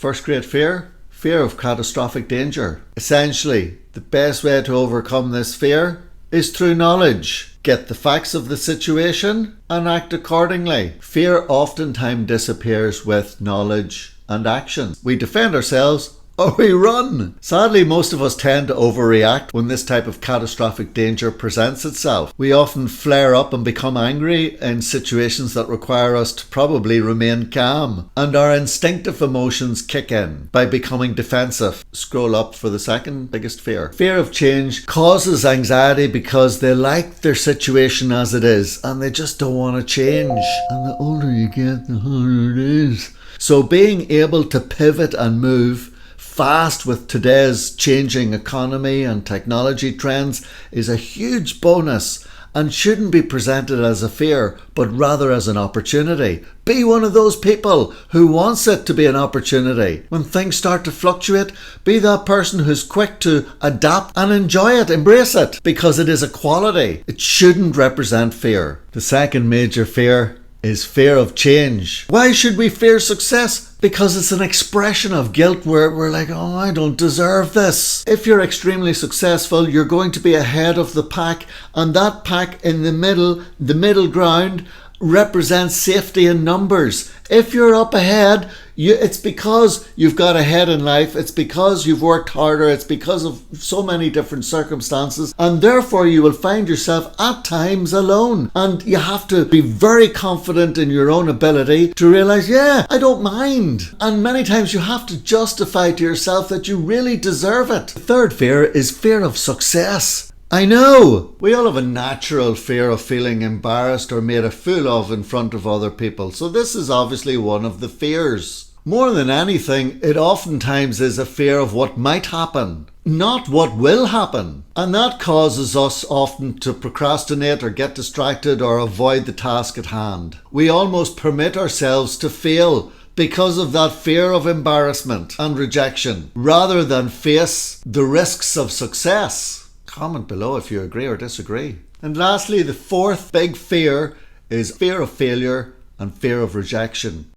First great fear? Fear of catastrophic danger. Essentially, the best way to overcome this fear is through knowledge. Get the facts of the situation and act accordingly. Fear oftentimes disappears with knowledge and action. We defend ourselves or we run. Sadly, most of us tend to overreact when this type of catastrophic danger presents itself. We often flare up and become angry in situations that require us to probably remain calm, and our instinctive emotions kick in by becoming defensive. Scroll up for the second biggest fear. Fear of change causes anxiety because they like their situation as it is and they just don't want to change. And the older you get, the harder it is. So being able to pivot and move fast with today's changing economy and technology trends is a huge bonus and shouldn't be presented as a fear, but rather as an opportunity. Be one of those people who wants it to be an opportunity. When things start to fluctuate, be that person who's quick to adapt and enjoy it, embrace it, because it is a quality. It shouldn't represent fear. The second major fear is fear of change. Why should we fear success? Because it's an expression of guilt where we're like, oh, I don't deserve this. If you're extremely successful, you're going to be ahead of the pack, and that pack in the middle ground represents safety in numbers. If you're up ahead, it's because you've got ahead in life, it's because you've worked harder, it's because of so many different circumstances, and therefore you will find yourself at times alone. And you have to be very confident in your own ability to realize, yeah, I don't mind. And many times you have to justify to yourself that you really deserve it. The third fear is fear of success. I know! We all have a natural fear of feeling embarrassed or made a fool of in front of other people, so this is obviously one of the fears. More than anything, it oftentimes is a fear of what might happen, not what will happen. And that causes us often to procrastinate or get distracted or avoid the task at hand. We almost permit ourselves to fail because of that fear of embarrassment and rejection, rather than face the risks of success. Comment below if you agree or disagree. And lastly, the fourth big fear is fear of failure and fear of rejection.